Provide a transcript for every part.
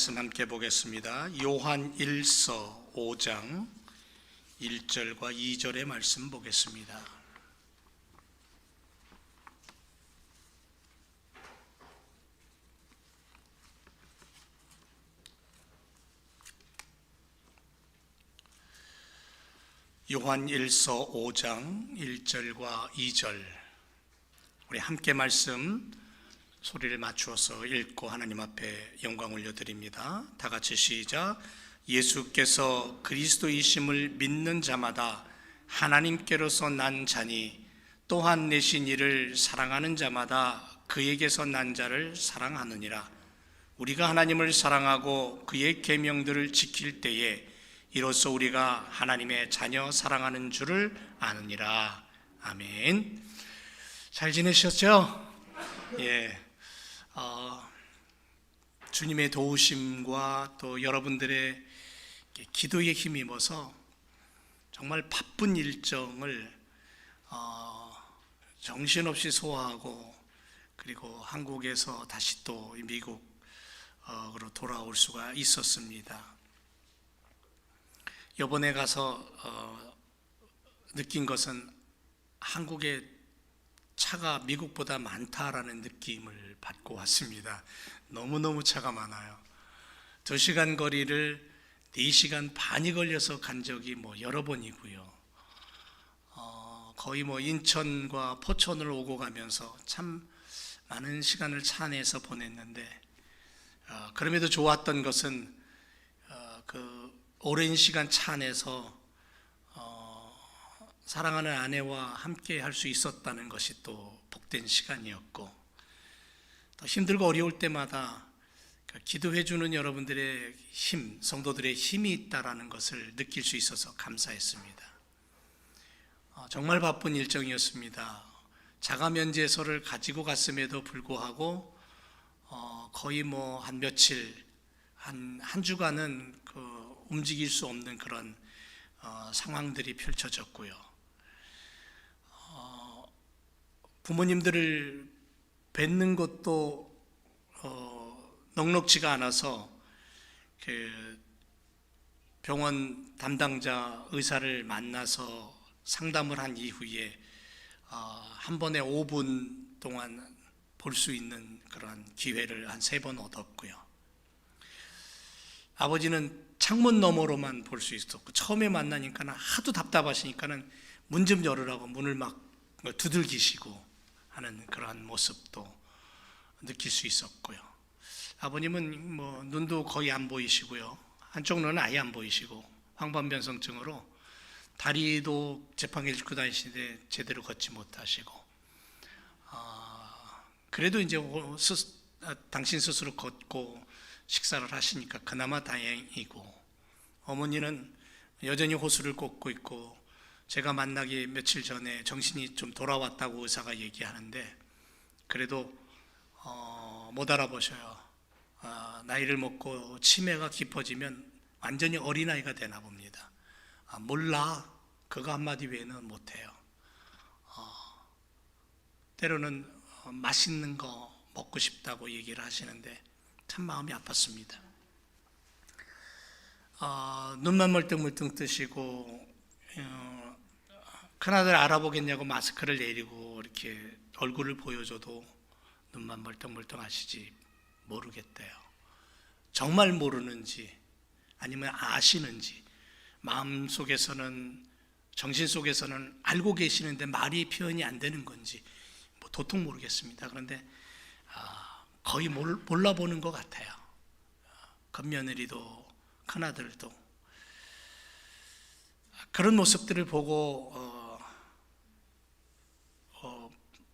말씀 함께 보겠습니다. 요한 1서 5장 1절과 2절의 말씀 보겠습니다. 요한 1서 5장 1절과 2절 우리 함께 말씀 소리를 맞추어서 읽고 하나님 앞에 영광 올려드립니다. 다 같이 시작. 예수께서 그리스도이심을 믿는 자마다 하나님께로서 난 자니 또한 내신 이를 사랑하는 자마다 그에게서 난 자를 사랑하느니라. 우리가 하나님을 사랑하고 그의 계명들을 지킬 때에 이로써 우리가 하나님의 자녀 사랑하는 줄을 아느니라. 아멘. 잘 지내셨죠? 예. 주님의 도우심과 또 여러분들의 기도에 힘입어서 정말 바쁜 일정을 정신없이 소화하고 그리고 한국에서 다시 또 미국으로 돌아올 수가 있었습니다. 이번에 가서 느낀 것은 한국의 차가 미국보다 많다라는 느낌을 받고 왔습니다. 너무너무 차가 많아요. 2시간 거리를 4시간 반이 걸려서 간 적이 여러 번이고요. 거의 인천과 포천을 오고 가면서 참 많은 시간을 차 안에서 보냈는데 그럼에도 좋았던 것은 그 오랜 시간 차 안에서 사랑하는 아내와 함께 할 수 있었다는 것이 또 복된 시간이었고, 또 힘들고 어려울 때마다 기도해 주는 여러분들의 힘, 성도들의 힘이 있다라는 것을 느낄 수 있어서 감사했습니다. 정말 바쁜 일정이었습니다. 자가 면제서를 가지고 갔음에도 불구하고 거의 한 며칠, 한 주간은 움직일 수 없는 그런 상황들이 펼쳐졌고요. 부모님들을 뵙는 것도 넉넉지가 않아서 병원 담당자 의사를 만나서 상담을 한 이후에 한 번에 5분 동안 볼 수 있는 그런 기회를 한 3번 얻었고요. 아버지는 창문 너머로만 볼 수 있었고, 처음에 만나니까는 하도 답답하시니까는 문 좀 열으라고 문을 막 두들기시고 하는 그러한 모습도 느낄 수 있었고요. 아버님은 눈도 거의 안 보이시고요. 한쪽 눈은 아예 안 보이시고 황반변성증으로 다리도 재판기를 짚고 다니시는데 제대로 걷지 못하시고, 그래도 이제 당신 스스로 걷고 식사를 하시니까 그나마 다행이고, 어머니는 여전히 호수를 꽂고 있고, 제가 만나기 며칠 전에 정신이 좀 돌아왔다고 의사가 얘기하는데 그래도 못 알아보셔요. 나이를 먹고 치매가 깊어지면 완전히 어린아이가 되나 봅니다. 몰라, 그거 한마디 외에는 못해요. 때로는 맛있는 거 먹고 싶다고 얘기를 하시는데 참 마음이 아팠습니다. 눈만 멀뚱멀뚱 뜨시고, 큰아들 알아보겠냐고 마스크를 내리고 이렇게 얼굴을 보여줘도 눈만 멀뚱멀뚱 하시지 모르겠대요. 정말 모르는지 아니면 아시는지, 마음속에서는, 정신 속에서는 알고 계시는데 말이 표현이 안 되는 건지 도통 모르겠습니다. 그런데 거의 몰라보는 것 같아요. 큰며느리도 큰아들도 그런 모습들을 보고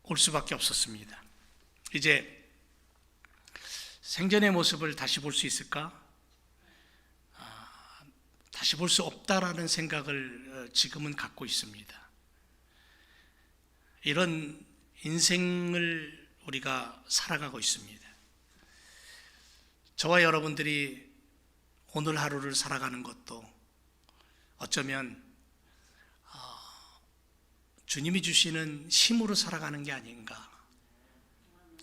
올 수밖에 없었습니다. 이제 생전의 모습을 다시 볼 수 있을까? 다시 볼 수 없다라는 생각을 지금은 갖고 있습니다. 이런 인생을 우리가 살아가고 있습니다. 저와 여러분들이 오늘 하루를 살아가는 것도 어쩌면 주님이 주시는 힘으로 살아가는 게 아닌가.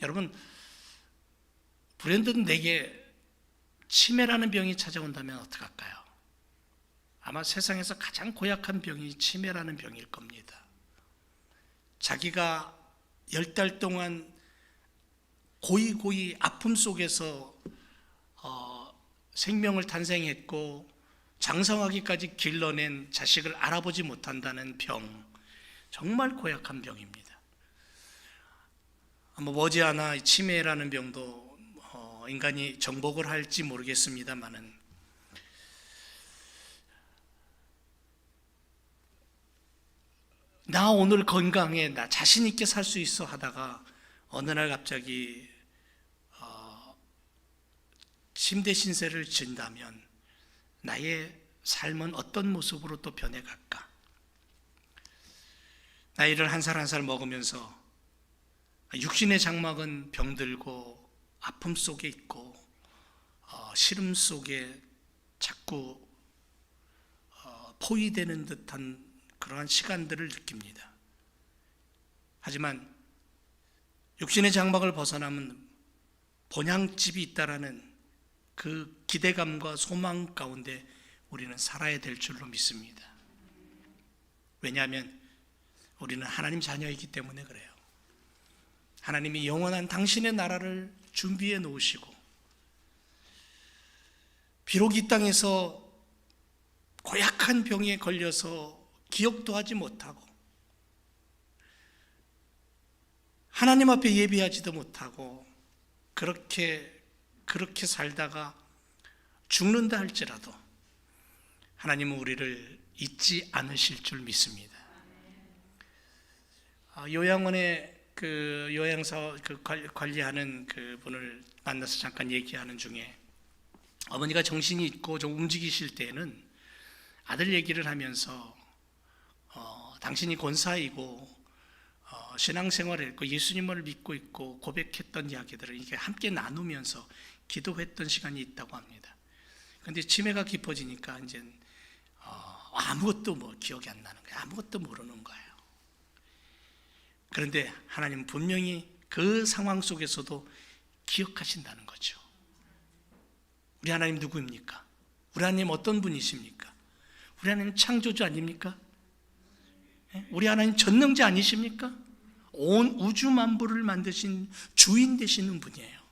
여러분, 불현듯 내게 치매라는 병이 찾아온다면 어떡할까요? 아마 세상에서 가장 고약한 병이 치매라는 병일 겁니다. 자기가 10달 동안 고이고이 아픔 속에서 생명을 탄생했고 장성하기까지 길러낸 자식을 알아보지 못한다는 병, 정말 고약한 병입니다. 머지않아 치매라는 병도 인간이 정복을 할지 모르겠습니다만은 나 오늘 건강해, 나 자신 있게 살 수 있어 하다가 어느 날 갑자기 침대 신세를 진다면 나의 삶은 어떤 모습으로 또 변해갈까? 나이를 한 살 한 살 먹으면서 육신의 장막은 병들고 아픔 속에 있고 시름 속에 자꾸 포위되는 듯한 그러한 시간들을 느낍니다. 하지만 육신의 장막을 벗어나면 본향집이 있다라는 그 기대감과 소망 가운데 우리는 살아야 될 줄로 믿습니다. 왜냐하면 우리는 하나님 자녀이기 때문에 그래요. 하나님이 영원한 당신의 나라를 준비해 놓으시고 비록 이 땅에서 고약한 병에 걸려서 기억도 하지 못하고 하나님 앞에 예비하지도 못하고 그렇게 살다가 죽는다 할지라도 하나님은 우리를 잊지 않으실 줄 믿습니다. 요양원에 그 요양사 관리하는 그 분을 만나서 잠깐 얘기하는 중에 어머니가 정신이 있고 좀 움직이실 때에는 아들 얘기를 하면서 당신이 권사이고 신앙생활을 했고 예수님을 믿고 있고 고백했던 이야기들을 이렇게 함께 나누면서 기도했던 시간이 있다고 합니다. 그런데 치매가 깊어지니까 이제 아무것도 기억이 안 나는 거예요. 아무것도 모르는 거예요. 그런데 하나님은 분명히 그 상황 속에서도 기억하신다는 거죠. 우리 하나님 누구입니까? 우리 하나님 어떤 분이십니까? 우리 하나님 창조주 아닙니까? 우리 하나님 전능자 아니십니까? 온 우주 만물을 만드신 주인 되시는 분이에요.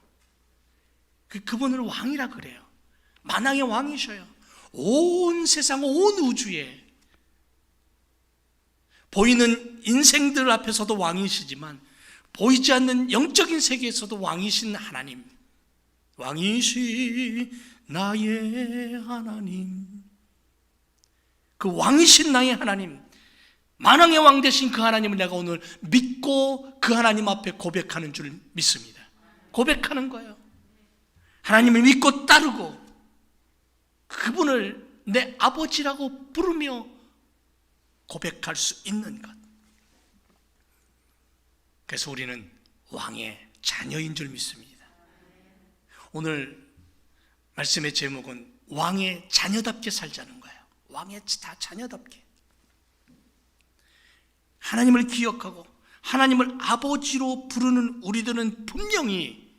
그분을 왕이라 그래요. 만왕의 왕이셔요. 온 세상, 온 우주에 보이는 인생들 앞에서도 왕이시지만 보이지 않는 영적인 세계에서도 왕이신 하나님, 왕이신 나의 하나님, 그 왕이신 나의 하나님, 만왕의 왕 되신 그 하나님을 내가 오늘 믿고 그 하나님 앞에 고백하는 줄 믿습니다. 고백하는 거예요. 하나님을 믿고 따르고 그분을 내 아버지라고 부르며 고백할 수 있는 것. 그래서 우리는 왕의 자녀인 줄 믿습니다. 오늘 말씀의 제목은 왕의 자녀답게 살자는 거예요. 왕의 자녀답게. 하나님을 기억하고 하나님을 아버지로 부르는 우리들은 분명히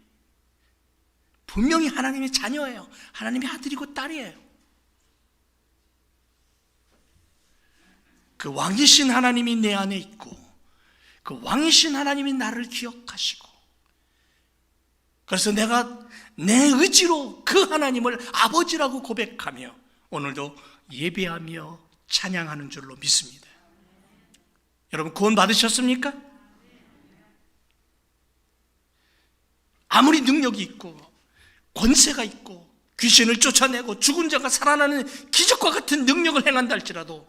하나님의 자녀예요. 하나님의 아들이고 딸이에요. 그 왕이신 하나님이 내 안에 있고 그 왕이신 하나님이 나를 기억하시고 그래서 내가 내 의지로 그 하나님을 아버지라고 고백하며 오늘도 예배하며 찬양하는 줄로 믿습니다. 여러분 구원 받으셨습니까? 아무리 능력이 있고 권세가 있고 귀신을 쫓아내고 죽은 자가 살아나는 기적과 같은 능력을 행한다 할지라도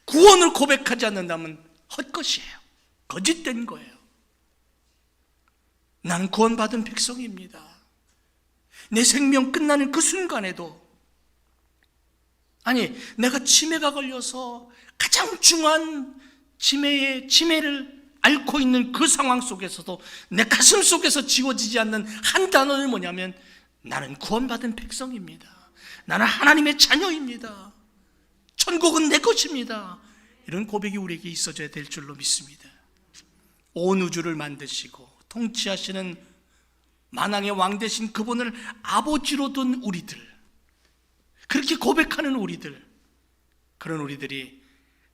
구원을 고백하지 않는다면 헛것이에요. 거짓된 거예요. 나는 구원받은 백성입니다. 내 생명 끝나는 그 순간에도 내가 치매가 걸려서 가장 중요한 치매를 앓고 있는 그 상황 속에서도 내 가슴 속에서 지워지지 않는 한 단어는 뭐냐면 나는 구원받은 백성입니다. 나는 하나님의 자녀입니다. 천국은 내 것입니다. 이런 고백이 우리에게 있어져야 될 줄로 믿습니다. 온 우주를 만드시고 통치하시는 만왕의 왕 되신 그분을 아버지로 둔 우리들, 그렇게 고백하는 우리들, 그런 우리들이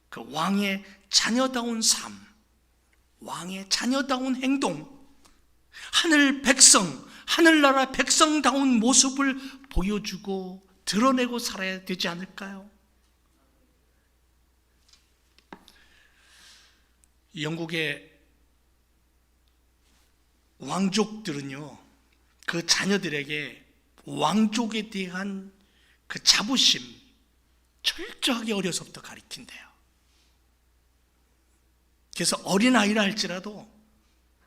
그 왕의 자녀다운 삶, 왕의 자녀다운 행동, 하늘 백성, 하늘나라 백성다운 모습을 보여주고 드러내고 살아야 되지 않을까요? 영국의 왕족들은요, 그 자녀들에게 왕족에 대한 그 자부심 철저하게 어려서부터 가르친대요. 그래서 어린아이라 할지라도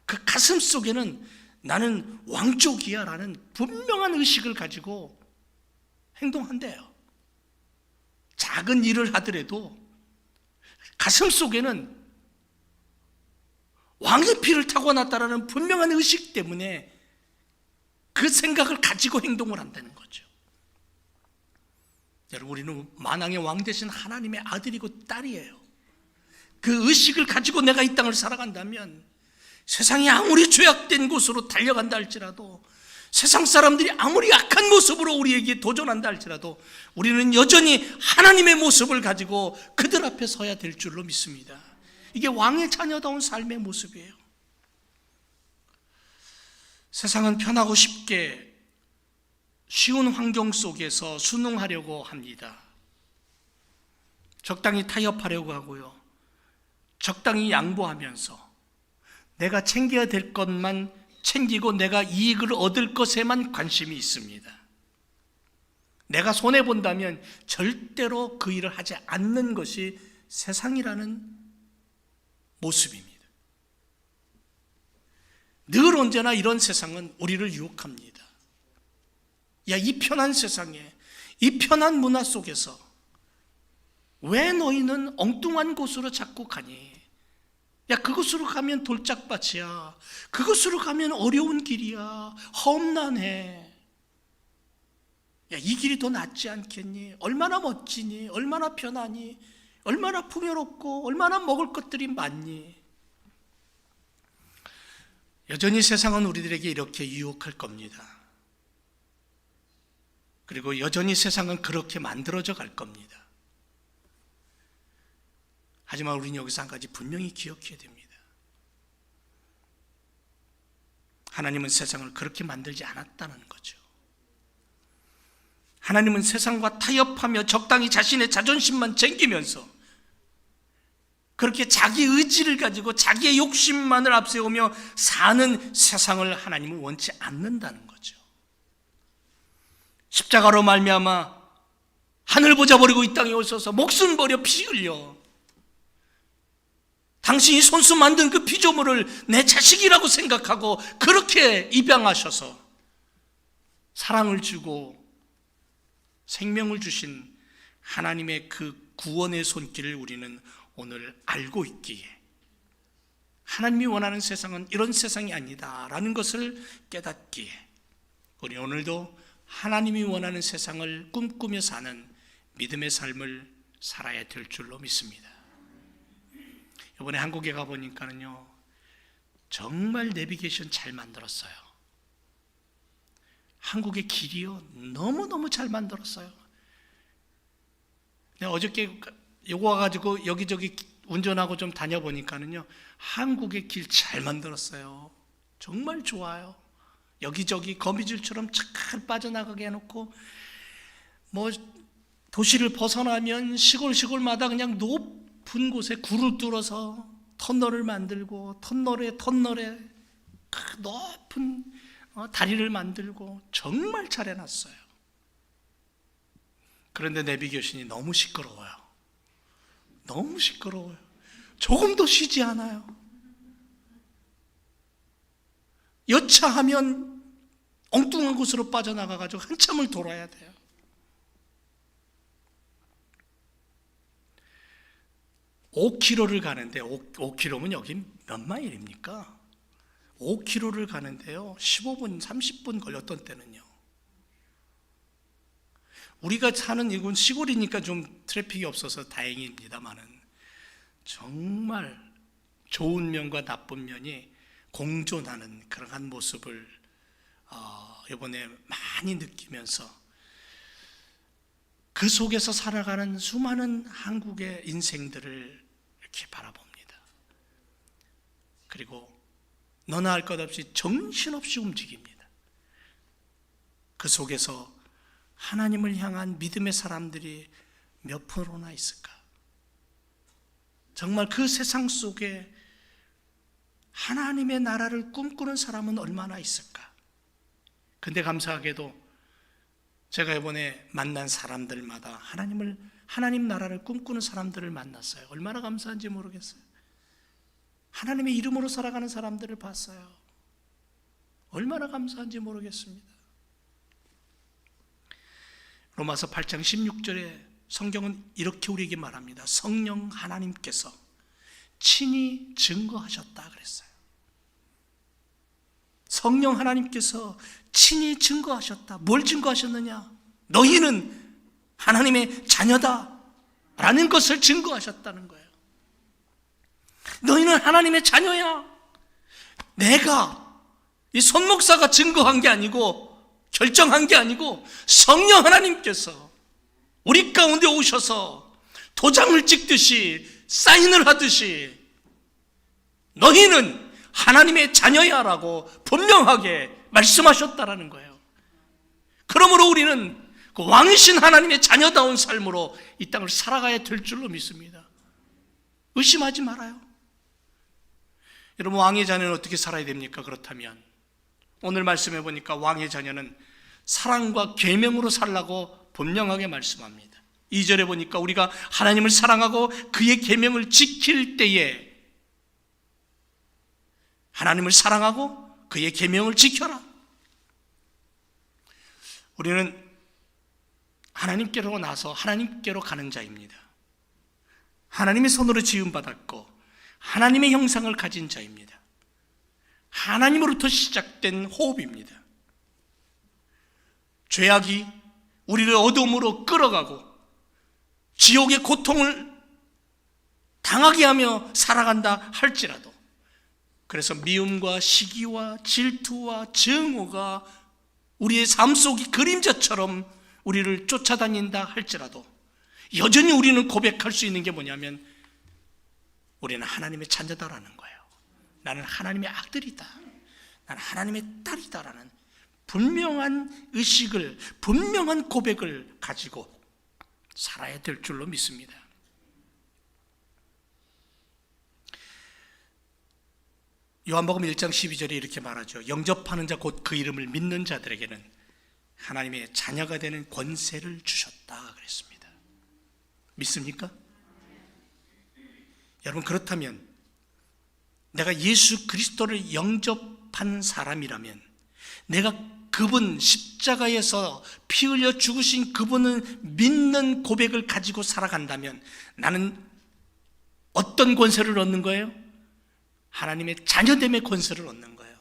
그 가슴 속에는 나는 왕족이야 라는 분명한 의식을 가지고 행동한대요. 작은 일을 하더라도 가슴 속에는 왕의 피를 타고났다라는 분명한 의식 때문에 그 생각을 가지고 행동을 한다는 거죠. 여러분, 우리는 만왕의 왕 되신 하나님의 아들이고 딸이에요. 그 의식을 가지고 내가 이 땅을 살아간다면 세상이 아무리 죄악된 곳으로 달려간다 할지라도, 세상 사람들이 아무리 악한 모습으로 우리에게 도전한다 할지라도 우리는 여전히 하나님의 모습을 가지고 그들 앞에 서야 될 줄로 믿습니다. 이게 왕의 자녀다운 삶의 모습이에요. 세상은 편하고 쉽게 쉬운 환경 속에서 순응하려고 합니다. 적당히 타협하려고 하고요, 적당히 양보하면서 내가 챙겨야 될 것만 챙기고 내가 이익을 얻을 것에만 관심이 있습니다. 내가 손해본다면 절대로 그 일을 하지 않는 것이 세상이라는 모습입니다. 늘 언제나 이런 세상은 우리를 유혹합니다. 야, 이 편한 세상에, 이 편한 문화 속에서 왜 너희는 엉뚱한 곳으로 자꾸 가니? 야, 그곳으로 가면 돌짝밭이야. 그곳으로 가면 어려운 길이야. 험난해. 야, 이 길이 더 낫지 않겠니? 얼마나 멋지니? 얼마나 편하니? 얼마나 풍요롭고 얼마나 먹을 것들이 많니? 여전히 세상은 우리들에게 이렇게 유혹할 겁니다. 그리고 여전히 세상은 그렇게 만들어져 갈 겁니다. 하지만 우리는 여기서 한 가지 분명히 기억해야 됩니다. 하나님은 세상을 그렇게 만들지 않았다는 거죠. 하나님은 세상과 타협하며 적당히 자신의 자존심만 챙기면서 그렇게 자기 의지를 가지고 자기의 욕심만을 앞세우며 사는 세상을 하나님은 원치 않는다는 거죠. 십자가로 말미암아 하늘 보자 버리고 이 땅에 오셔서 목숨 버려 피 흘려 당신이 손수 만든 그 피조물을 내 자식이라고 생각하고 그렇게 입양하셔서 사랑을 주고 생명을 주신 하나님의 그 구원의 손길을 우리는 오늘 알고 있기에 하나님이 원하는 세상은 이런 세상이 아니다라는 것을 깨닫기에 우리 오늘도 하나님이 원하는 세상을 꿈꾸며 사는 믿음의 삶을 살아야 될 줄로 믿습니다. 이번에 한국에 가보니까는요, 정말 내비게이션 잘 만들었어요. 한국의 길이요, 너무너무 잘 만들었어요. 내가 어저께 요거 와가지고 여기저기 운전하고 좀 다녀보니까는요, 한국의 길 잘 만들었어요. 정말 좋아요. 여기저기 거미줄처럼 잘 빠져나가게 해놓고, 뭐 도시를 벗어나면 시골마다 그냥 높은 곳에 굴을 뚫어서 터널을 만들고 터널에 높은 다리를 만들고 정말 잘 해놨어요. 그런데 내비게이션이 너무 시끄러워요. 너무 시끄러워요. 조금도 쉬지 않아요. 여차하면 엉뚱한 곳으로 빠져나가가지고 한참을 돌아야 돼요. (5km를) 가는데 5km면 여기 몇 마일입니까? 5km를 가는데요 15분 30분 걸렸던 때는요. 우리가 사는 이곳 시골이니까 좀 트래픽이 없어서 다행입니다만은 정말 좋은 면과 나쁜 면이 공존하는 그러한 모습을 이번에 많이 느끼면서 그 속에서 살아가는 수많은 한국의 인생들을 이렇게 바라봅니다. 그리고 너나 할 것 없이 정신없이 움직입니다. 그 속에서 하나님을 향한 믿음의 사람들이 몇 프로나 있을까? 정말 그 세상 속에 하나님의 나라를 꿈꾸는 사람은 얼마나 있을까? 근데 감사하게도 제가 이번에 만난 사람들마다 하나님 나라를 꿈꾸는 사람들을 만났어요. 얼마나 감사한지 모르겠어요. 하나님의 이름으로 살아가는 사람들을 봤어요. 얼마나 감사한지 모르겠습니다. 로마서 8장 16절에 성경은 이렇게 우리에게 말합니다. 성령 하나님께서 친히 증거하셨다 그랬어요. 성령 하나님께서 친히 증거하셨다. 뭘 증거하셨느냐? 너희는 하나님의 자녀다 라는 것을 증거하셨다는 거예요. 너희는 하나님의 자녀야. 내가 이 손목사가 증거한 게 아니고 결정한 게 아니고 성령 하나님께서 우리 가운데 오셔서 도장을 찍듯이 사인을 하듯이 너희는 하나님의 자녀야 라고 분명하게 말씀하셨다라는 거예요. 그러므로 우리는 그 왕이신 하나님의 자녀다운 삶으로 이 땅을 살아가야 될 줄로 믿습니다. 의심하지 말아요. 여러분, 왕의 자녀는 어떻게 살아야 됩니까? 그렇다면 오늘 말씀해 보니까 왕의 자녀는 사랑과 계명으로 살라고 분명하게 말씀합니다. 2절에 보니까 우리가 하나님을 사랑하고 그의 계명을 지킬 때에 하나님을 사랑하고 그의 계명을 지켜라. 우리는 하나님께로 나서 하나님께로 가는 자입니다. 하나님의 손으로 지음받았고 하나님의 형상을 가진 자입니다. 하나님으로부터 시작된 호흡입니다. 죄악이 우리를 어둠으로 끌어가고 지옥의 고통을 당하게 하며 살아간다 할지라도, 그래서 미움과 시기와 질투와 증오가 우리의 삶 속의 그림자처럼 우리를 쫓아다닌다 할지라도 여전히 우리는 고백할 수 있는 게 뭐냐면 우리는 하나님의 자녀다라는 거예요. 나는 하나님의 아들이다, 나는 하나님의 딸이다라는 분명한 의식을, 분명한 고백을 가지고 살아야 될 줄로 믿습니다. 요한복음 1장 12절에 이렇게 말하죠. 영접하는 자 곧 그 이름을 믿는 자들에게는 하나님의 자녀가 되는 권세를 주셨다 그랬습니다. 믿습니까? 여러분, 그렇다면 내가 예수 그리스도를 영접한 사람이라면, 내가 그분 십자가에서 피 흘려 죽으신 그분을 믿는 고백을 가지고 살아간다면 나는 어떤 권세를 얻는 거예요? 하나님의 자녀됨의 권세를 얻는 거예요.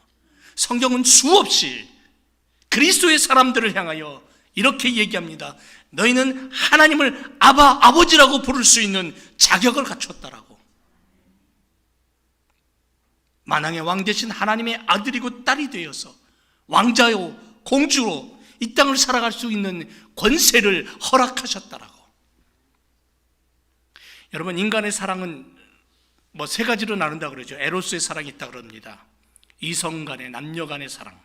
성경은 수없이 그리스도의 사람들을 향하여 이렇게 얘기합니다. 너희는 하나님을 아바, 아버지라고 부를 수 있는 자격을 갖췄다라고. 만왕의 왕 대신 하나님의 아들이고 딸이 되어서 왕자요 공주로 이 땅을 살아갈 수 있는 권세를 허락하셨다라고. 여러분, 인간의 사랑은 세 가지로 나눈다 그러죠. 에로스의 사랑이 있다 그럽니다. 이성 간의, 남녀 간의 사랑.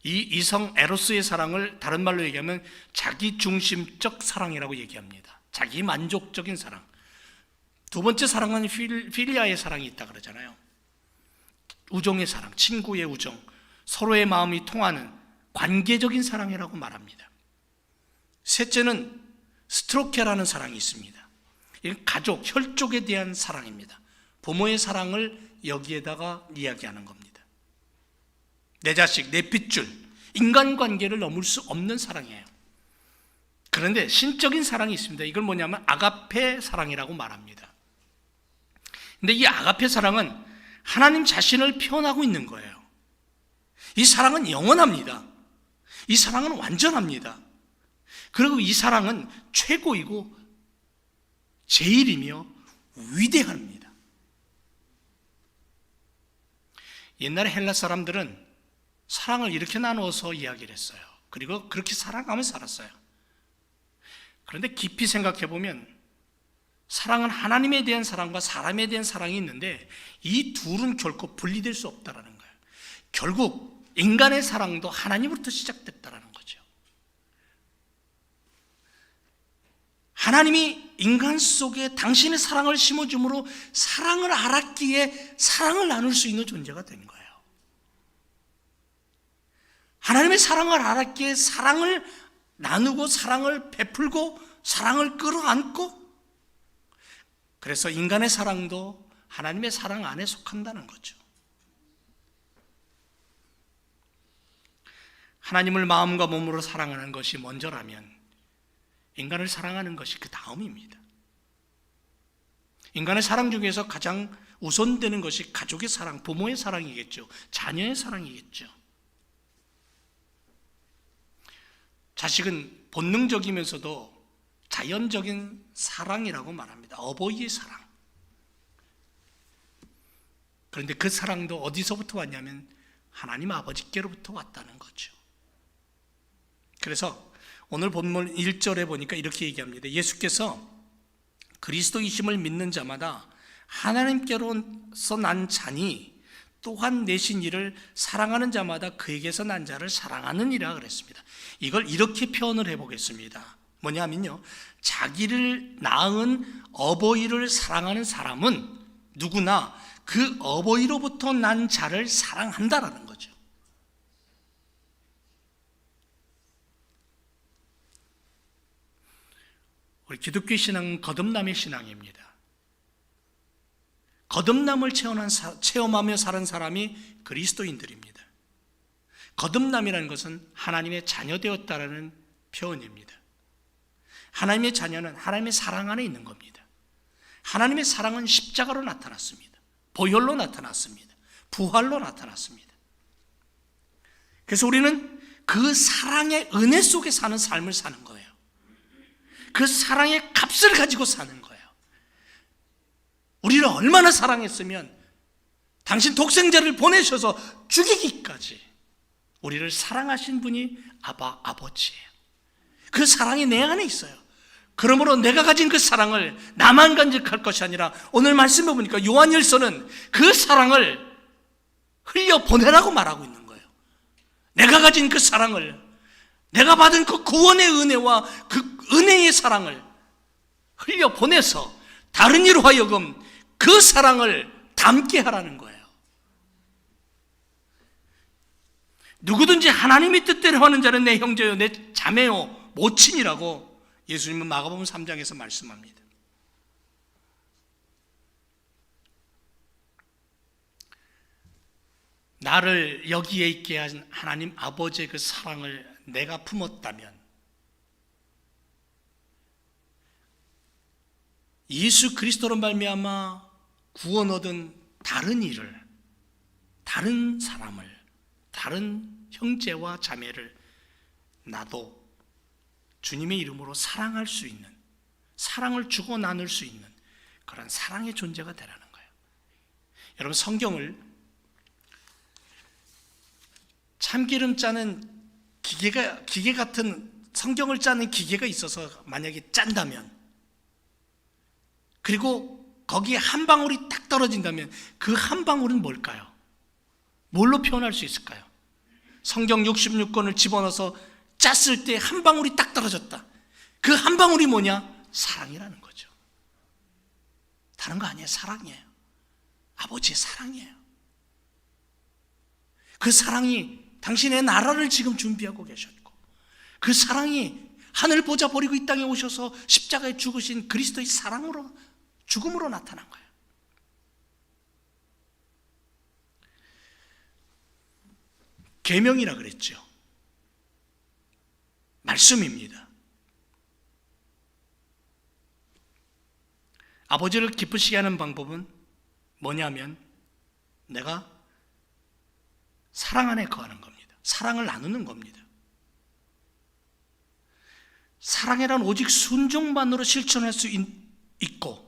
이 이성 에로스의 사랑을 다른 말로 얘기하면 자기 중심적 사랑이라고 얘기합니다. 자기 만족적인 사랑. 두 번째 사랑은 필리아의 사랑이 있다 그러잖아요. 우정의 사랑, 친구의 우정, 서로의 마음이 통하는 관계적인 사랑이라고 말합니다. 셋째는 스트로케라는 사랑이 있습니다. 이건 가족, 혈족에 대한 사랑입니다. 부모의 사랑을 여기에다가 이야기하는 겁니다. 내 자식, 내 핏줄, 인간관계를 넘을 수 없는 사랑이에요. 그런데 신적인 사랑이 있습니다. 이걸 뭐냐면 아가페 사랑이라고 말합니다. 근데 이 아가페 사랑은 하나님 자신을 표현하고 있는 거예요. 이 사랑은 영원합니다. 이 사랑은 완전합니다. 그리고 이 사랑은 최고이고 제일이며 위대합니다. 옛날에 헬라 사람들은 사랑을 이렇게 나누어서 이야기를 했어요. 그리고 그렇게 살아가며 살았어요. 그런데 깊이 생각해 보면 사랑은 하나님에 대한 사랑과 사람에 대한 사랑이 있는데 이 둘은 결코 분리될 수 없다라는 거예요. 결국 인간의 사랑도 하나님으로부터 시작됐다라는 거죠. 하나님이 인간 속에 당신의 사랑을 심어줌으로 사랑을 알았기에 사랑을 나눌 수 있는 존재가 된 거예요. 하나님의 사랑을 알았기에 사랑을 나누고 사랑을 베풀고 사랑을 끌어안고, 그래서 인간의 사랑도 하나님의 사랑 안에 속한다는 거죠. 하나님을 마음과 몸으로 사랑하는 것이 먼저라면 인간을 사랑하는 것이 그 다음입니다. 인간의 사랑 중에서 가장 우선되는 것이 가족의 사랑, 부모의 사랑이겠죠. 자녀의 사랑이겠죠. 자식은 본능적이면서도 자연적인 사랑이라고 말합니다. 어버이의 사랑. 그런데 그 사랑도 어디서부터 왔냐면 하나님 아버지께로부터 왔다는 거죠. 그래서 오늘 본문 1절에 보니까 이렇게 얘기합니다. 예수께서 그리스도이심을 믿는 자마다 하나님께로서 난 자니 또한 내신 이를 사랑하는 자마다 그에게서 난 자를 사랑하느니라 그랬습니다. 이걸 이렇게 표현을 해보겠습니다. 뭐냐면요, 자기를 낳은 어버이를 사랑하는 사람은 누구나 그 어버이로부터 난 자를 사랑한다라는 거죠. 우리 기독교 신앙은 거듭남의 신앙입니다. 거듭남을 체험하며 사는 사람이 그리스도인들입니다. 거듭남이라는 것은 하나님의 자녀되었다라는 표현입니다. 하나님의 자녀는 하나님의 사랑 안에 있는 겁니다. 하나님의 사랑은 십자가로 나타났습니다. 보혈로 나타났습니다. 부활로 나타났습니다. 그래서 우리는 그 사랑의 은혜 속에 사는 삶을 사는 거예요. 그 사랑의 값을 가지고 사는 거예요. 우리를 얼마나 사랑했으면 당신 독생자를 보내셔서 죽이기까지 우리를 사랑하신 분이 아버지예요. 그 사랑이 내 안에 있어요. 그러므로 내가 가진 그 사랑을 나만 간직할 것이 아니라 오늘 말씀해 보니까 요한일서는 그 사랑을 흘려보내라고 말하고 있는 거예요. 내가 가진 그 사랑을, 내가 받은 그 구원의 은혜와 그 은혜의 사랑을 흘려보내서 다른 이로 하여금 그 사랑을 담게 하라는 거예요. 누구든지 하나님의 뜻대로 하는 자는 내 형제요 내 자매요 모친이라고 예수님은 마가복음 3장에서 말씀합니다. 나를 여기에 있게 한 하나님 아버지의 그 사랑을 내가 품었다면 예수 그리스도로 말미암아 구원 얻은 다른 이를, 다른 사람을, 다른 형제와 자매를 나도 주님의 이름으로 사랑할 수 있는, 사랑을 주고 나눌 수 있는 그런 사랑의 존재가 되라는 거예요. 여러분, 성경을 참기름 짜는 기계 같은, 성경을 짜는 기계가 있어서 만약에 짠다면, 그리고 거기에 한 방울이 딱 떨어진다면 그 한 방울은 뭘까요? 뭘로 표현할 수 있을까요? 성경 66권을 집어넣어서 짰을 때 한 방울이 딱 떨어졌다. 그 한 방울이 뭐냐? 사랑이라는 거죠. 다른 거 아니에요. 사랑이에요. 아버지의 사랑이에요. 그 사랑이 당신의 나라를 지금 준비하고 계셨고, 그 사랑이 하늘 보좌 버리고 이 땅에 오셔서 십자가에 죽으신 그리스도의 사랑으로, 죽음으로 나타난 거예요. 계명이라 그랬죠. 말씀입니다. 아버지를 기쁘시게 하는 방법은 뭐냐면 내가 사랑 안에 거하는 겁니다. 사랑을 나누는 겁니다. 사랑이란 오직 순종만으로 실천할 수 있고,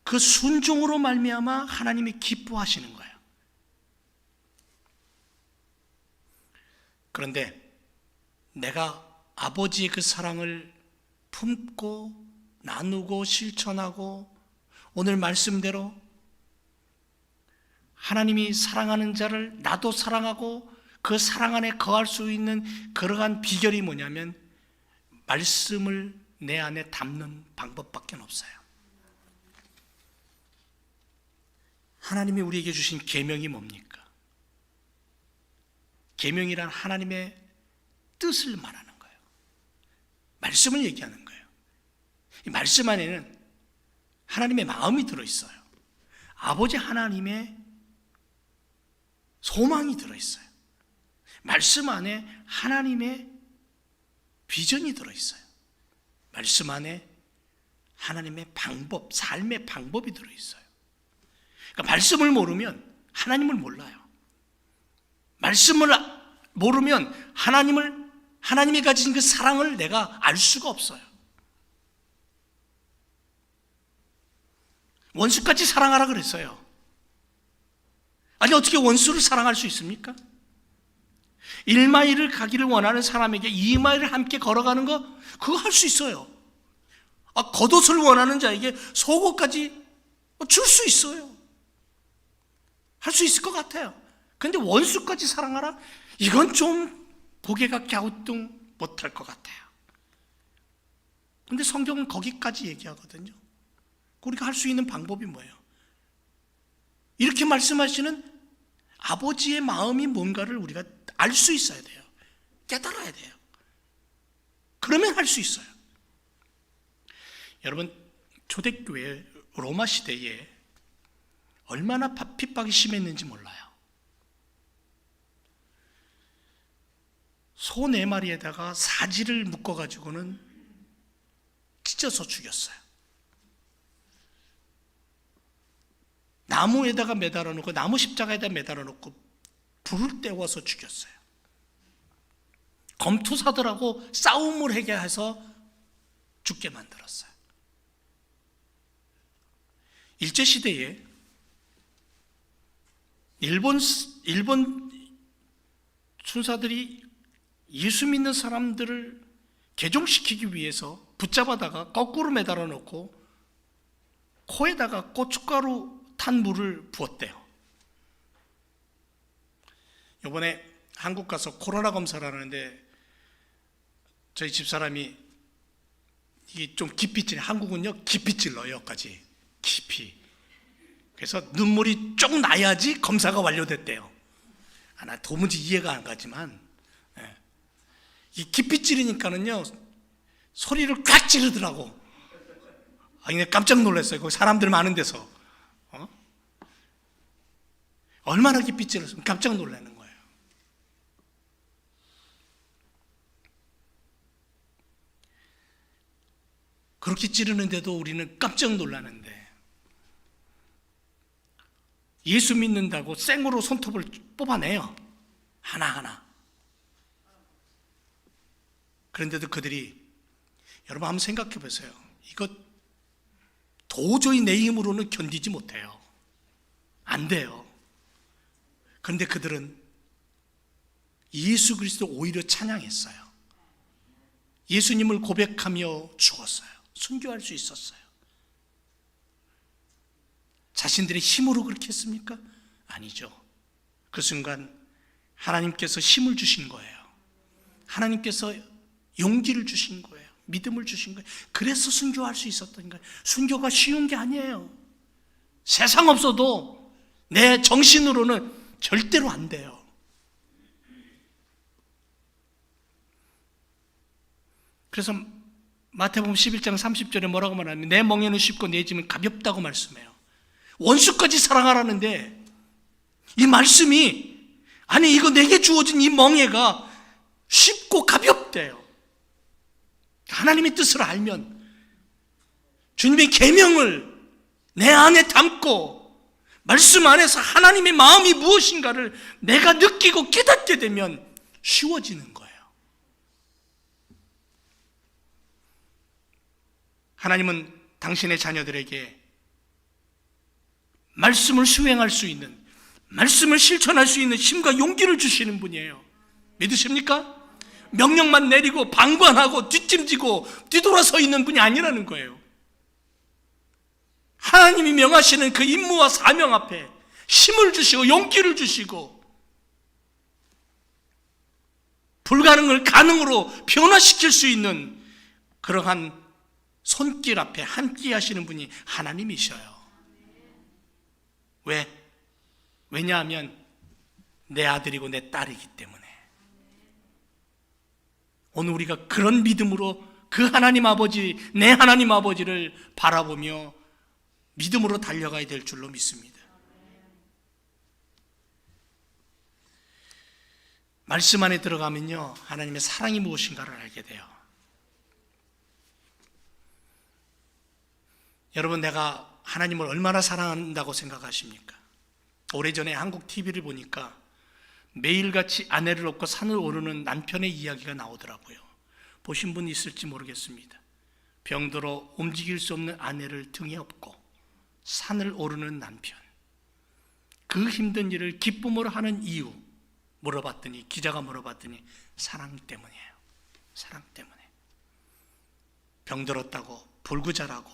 그 순종으로 말미암아 하나님이 기뻐하시는 거예요. 그런데 내가 아버지의 그 사랑을 품고 나누고 실천하고 오늘 말씀대로 하나님이 사랑하는 자를 나도 사랑하고 그 사랑 안에 거할 수 있는 그러한 비결이 뭐냐면 말씀을 내 안에 담는 방법밖에 없어요. 하나님이 우리에게 주신 계명이 뭡니까? 계명이란 하나님의 뜻을 말하는 거예요. 말씀을 얘기하는 거예요. 이 말씀 안에는 하나님의 마음이 들어있어요. 아버지 하나님의 소망이 들어있어요. 말씀 안에 하나님의 비전이 들어있어요. 말씀 안에 하나님의 방법, 삶의 방법이 들어있어요. 그러니까 말씀을 모르면 하나님을 몰라요. 말씀을 모르면 하나님이 가진 그 사랑을 내가 알 수가 없어요. 원수까지 사랑하라 그랬어요. 아니 어떻게 원수를 사랑할 수 있습니까? 1마일을 가기를 원하는 사람에게 2마일을 함께 걸어가는 거 그거 할 수 있어요. 겉옷을 원하는 자에게 속옷까지 줄 수 있어요. 할 수 있을 것 같아요. 그런데 원수까지 사랑하라? 이건 좀 고개가 갸우뚱 못할 것 같아요. 그런데 성경은 거기까지 얘기하거든요. 우리가 할 수 있는 방법이 뭐예요? 이렇게 말씀하시는 아버지의 마음이 뭔가를 우리가 알 수 있어야 돼요. 깨달아야 돼요. 그러면 할 수 있어요. 여러분, 초대교회 로마 시대에 얼마나 핍박이 심했는지 몰라요. 소 4마리에다가 사지를 묶어가지고는 찢어서 죽였어요. 나무에다가 매달아 놓고 나무 십자가에다 매달아 놓고 불을 때워서 죽였어요. 검투사들하고 싸움을 하게 해서 죽게 만들었어요. 일제시대에 일본 순사들이 예수 믿는 사람들을 개종시키기 위해서 붙잡아다가 거꾸로 매달아 놓고 코에다가 고춧가루 탄 물을 부었대요. 이번에 한국 가서 코로나 검사를 하는데 저희 집사람이 이게 좀 깊이 찔러, 한국은요 깊이 찔러요. 여기까지 깊이. 그래서 눈물이 쭉 나야지 검사가 완료됐대요. 나 도무지 이해가 안 가지만 이 깊이 찌르니까는요 소리를 꽉 찌르더라고. 그냥 깜짝 놀랐어요. 거기 사람들 많은 데서. 얼마나 깊이 찔렀으면 깜짝 놀라는 거예요. 그렇게 찌르는데도 우리는 깜짝 놀라는데 예수 믿는다고 생으로 손톱을 뽑아내요. 하나하나. 그런데도 그들이, 여러분 한번 생각해 보세요. 이거 도저히 내 힘으로는 견디지 못해요. 안 돼요. 그런데 그들은 예수 그리스도 오히려 찬양했어요. 예수님을 고백하며 죽었어요. 순교할 수 있었어요. 자신들의 힘으로 그렇게 했습니까? 아니죠. 그 순간 하나님께서 힘을 주신 거예요. 하나님께서 용기를 주신 거예요. 믿음을 주신 거예요. 그래서 순교할 수 있었던 거예요. 순교가 쉬운 게 아니에요. 세상 없어도 내 정신으로는 절대로 안 돼요. 그래서 마태복음 11장 30절에 뭐라고 말하냐면 내 멍에는 쉽고 내 짐은 가볍다고 말씀해요. 원수까지 사랑하라는데 이 말씀이, 아니 이거 내게 주어진 이 멍에가 쉽고 가볍대요. 하나님의 뜻을 알면, 주님의 계명을 내 안에 담고 말씀 안에서 하나님의 마음이 무엇인가를 내가 느끼고 깨닫게 되면 쉬워지는 거예요. 하나님은 당신의 자녀들에게 말씀을 수행할 수 있는, 말씀을 실천할 수 있는 힘과 용기를 주시는 분이에요. 믿으십니까? 명령만 내리고 방관하고 뒷짐지고 뒤돌아서 있는 분이 아니라는 거예요. 하나님이 명하시는 그 임무와 사명 앞에 힘을 주시고 용기를 주시고 불가능을 가능으로 변화시킬 수 있는 그러한 손길 앞에 함께 하시는 분이 하나님이셔요. 왜? 왜냐하면 내 아들이고 내 딸이기 때문에. 오늘 우리가 그런 믿음으로 그 하나님 아버지, 내 하나님 아버지를 바라보며 믿음으로 달려가야 될 줄로 믿습니다. 말씀 안에 들어가면요, 하나님의 사랑이 무엇인가를 알게 돼요. 여러분, 내가 하나님을 얼마나 사랑한다고 생각하십니까? 오래전에 한국 TV를 보니까 매일같이 아내를 업고 산을 오르는 남편의 이야기가 나오더라고요. 보신 분 있을지 모르겠습니다. 병들어 움직일 수 없는 아내를 등에 업고 산을 오르는 남편. 그 힘든 일을 기쁨으로 하는 이유 물어봤더니, 기자가 물어봤더니 사랑 때문이에요. 사랑 때문에. 병들었다고 불구잘하고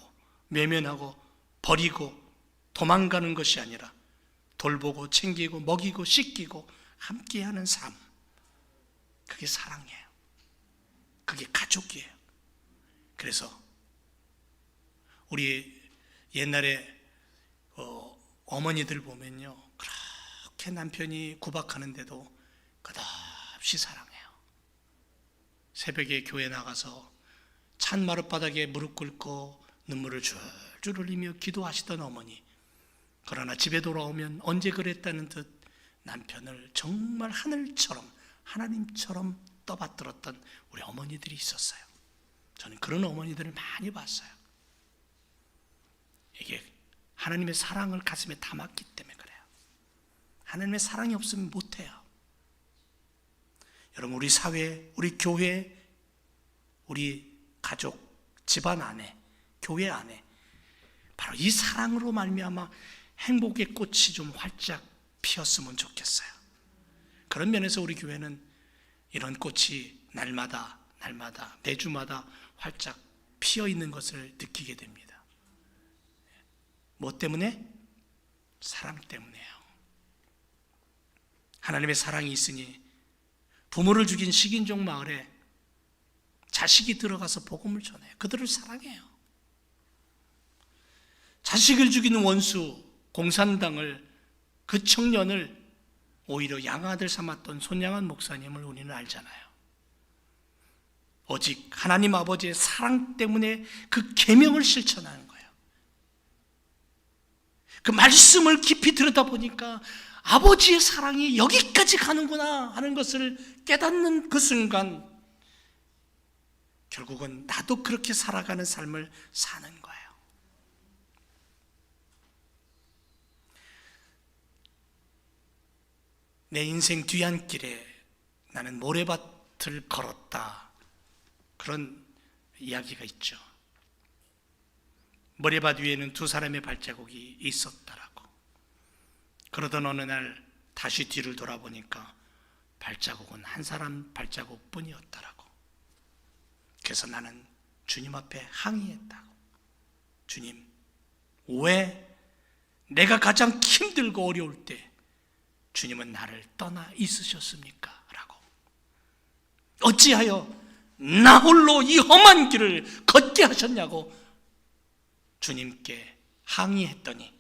외면하고 버리고 도망가는 것이 아니라 돌보고 챙기고 먹이고 씻기고 함께하는 삶, 그게 사랑이에요. 그게 가족이에요. 그래서 우리 옛날에 어머니들 보면요, 그렇게 남편이 구박하는데도 끝없이 사랑해요. 새벽에 교회 나가서 찬 마룻바닥에 무릎 꿇고 눈물을 줄줄 흘리며 기도하시던 어머니, 그러나 집에 돌아오면 언제 그랬다는 듯 남편을 정말 하늘처럼, 하나님처럼 떠받들었던 우리 어머니들이 있었어요. 저는 그런 어머니들을 많이 봤어요. 이게 하나님의 사랑을 가슴에 담았기 때문에 그래요. 하나님의 사랑이 없으면 못해요. 여러분, 우리 사회, 우리 교회, 우리 가족, 집안 안에, 교회 안에 바로 이 사랑으로 말미암아 행복의 꽃이 좀 활짝 피었으면 좋겠어요. 그런 면에서 우리 교회는 이런 꽃이 날마다 매주마다 활짝 피어 있는 것을 느끼게 됩니다. 뭐 때문에? 사랑 때문에요. 하나님의 사랑이 있으니 부모를 죽인 식인종 마을에 자식이 들어가서 복음을 전해요. 그들을 사랑해요. 자식을 죽이는 원수 공산당을, 그 청년을 오히려 양아들 삼았던 손양한 목사님을 우리는 알잖아요. 오직 하나님 아버지의 사랑 때문에 그 계명을 실천하는 거예요. 그 말씀을 깊이 들여다보니까 아버지의 사랑이 여기까지 가는구나 하는 것을 깨닫는 그 순간 결국은 나도 그렇게 살아가는 삶을 사는 거예요. 내 인생 뒤안길에 나는 모래밭을 걸었다, 그런 이야기가 있죠. 모래밭 위에는 두 사람의 발자국이 있었다라고. 그러던 어느 날 다시 뒤를 돌아보니까 발자국은 한 사람 발자국뿐이었다라고. 그래서 나는 주님 앞에 항의했다고. 주님, 왜 내가 가장 힘들고 어려울 때 주님은 나를 떠나 있으셨습니까? 라고. 어찌하여 나 홀로 이 험한 길을 걷게 하셨냐고 주님께 항의했더니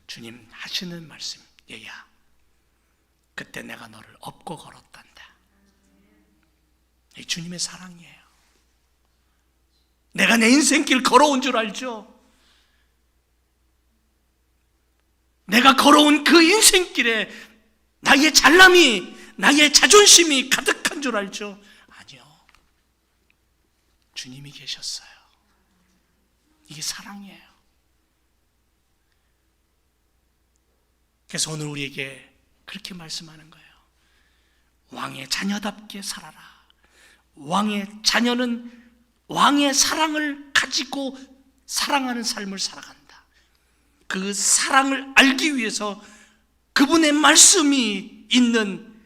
주님 하시는 말씀, 얘야, 그때 내가 너를 업고 걸었단다. 이 주님의 사랑이에요. 내가 내 인생길 걸어온 줄 알죠? 내가 걸어온 그 인생길에 나의 잘남이, 나의 자존심이 가득한 줄 알죠? 아니요. 주님이 계셨어요. 이게 사랑이에요. 그래서 오늘 우리에게 그렇게 말씀하는 거예요. 왕의 자녀답게 살아라. 왕의 자녀는 왕의 사랑을 가지고 사랑하는 삶을 살아간다. 그 사랑을 알기 위해서 그분의 말씀이 있는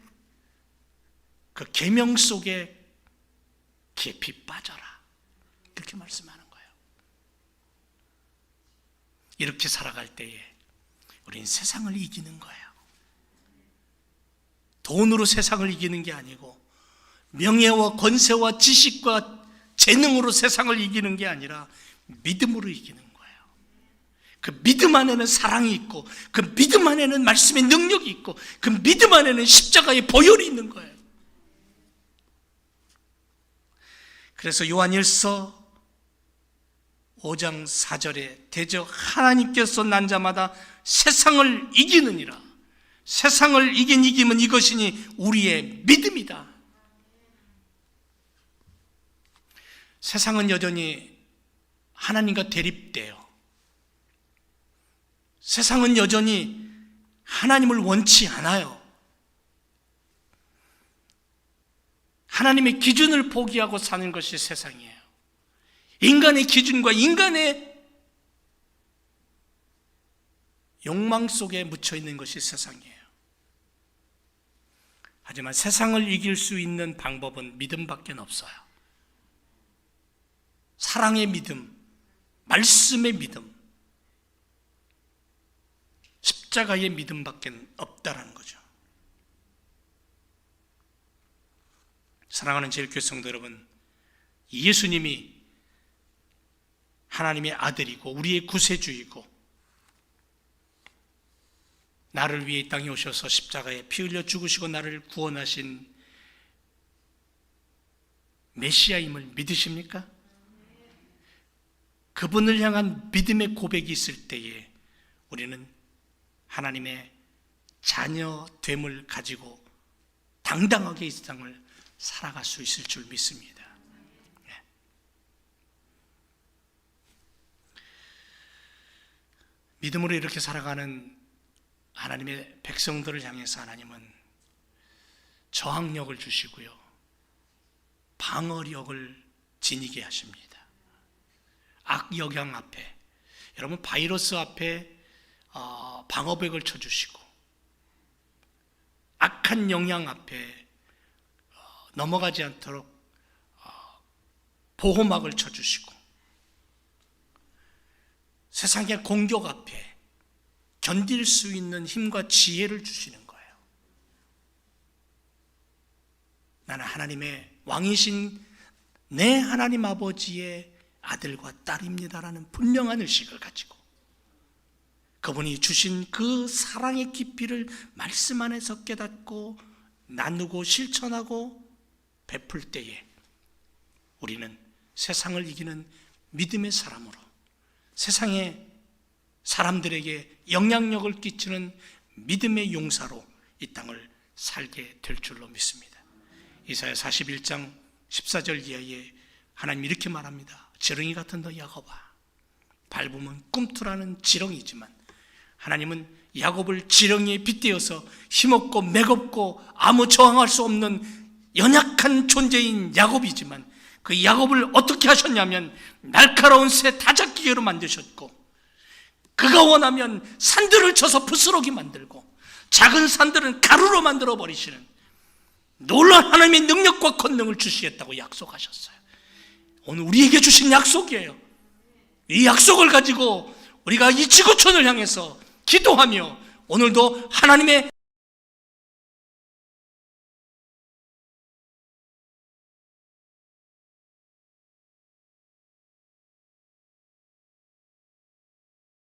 그 계명 속에 깊이 빠져라. 그렇게 말씀하는 거예요. 이렇게 살아갈 때에 우린 세상을 이기는 거예요. 돈으로 세상을 이기는 게 아니고, 명예와 권세와 지식과 재능으로 세상을 이기는 게 아니라 믿음으로 이기는 거예요. 그 믿음 안에는 사랑이 있고, 그 믿음 안에는 말씀의 능력이 있고, 그 믿음 안에는 십자가의 보혈이 있는 거예요. 그래서 요한일서 5장 4절에 대저 하나님께서 난 자마다 세상을 이기느니라. 세상을 이긴 이김은 이것이니 우리의 믿음이다. 세상은 여전히 하나님과 대립돼요. 세상은 여전히 하나님을 원치 않아요. 하나님의 기준을 포기하고 사는 것이 세상이에요. 인간의 기준과 인간의 욕망 속에 묻혀 있는 것이 세상이에요. 하지만 세상을 이길 수 있는 방법은 믿음밖에 없어요. 사랑의 믿음, 말씀의 믿음, 십자가의 믿음밖에 없다라는 거죠. 사랑하는 제일교회 성도 여러분, 예수님이 하나님의 아들이고 우리의 구세주이고, 나를 위해 이 땅에 오셔서 십자가에 피 흘려 죽으시고 나를 구원하신 메시아임을 믿으십니까? 그분을 향한 믿음의 고백이 있을 때에 우리는 하나님의 자녀됨을 가지고 당당하게 이 세상을 살아갈 수 있을 줄 믿습니다. 믿음으로 이렇게 살아가는 하나님의 백성들을 향해서 하나님은 저항력을 주시고요, 방어력을 지니게 하십니다. 악영향 앞에, 여러분 바이러스 앞에 방어벽을 쳐주시고, 악한 영향 앞에 넘어가지 않도록 보호막을 쳐주시고, 세상의 공격 앞에 견딜 수 있는 힘과 지혜를 주시는 거예요. 나는 하나님의 왕이신 내 하나님 아버지의 아들과 딸입니다라는 분명한 의식을 가지고 그분이 주신 그 사랑의 깊이를 말씀 안에서 깨닫고 나누고 실천하고 베풀 때에 우리는 세상을 이기는 믿음의 사람으로, 세상의 사람들에게 영향력을 끼치는 믿음의 용사로 이 땅을 살게 될 줄로 믿습니다. 이사야 41장 14절 이하에 하나님 이렇게 말합니다. 지렁이 같은 너 야곱아, 밟으면 꿈틀하는 지렁이지만 하나님은 야곱을 지렁이에 빗대어서 힘없고 맥없고 아무 저항할 수 없는 연약한 존재인 야곱이지만 그 야곱을 어떻게 하셨냐면 날카로운 새 다잡기계로 만드셨고, 그가 원하면 산들을 쳐서 부스러기 만들고 작은 산들은 가루로 만들어 버리시는 놀라운 하나님의 능력과 권능을 주시겠다고 약속하셨어요. 오늘 우리에게 주신 약속이에요. 이 약속을 가지고 우리가 이 지구촌을 향해서 기도하며 오늘도 하나님의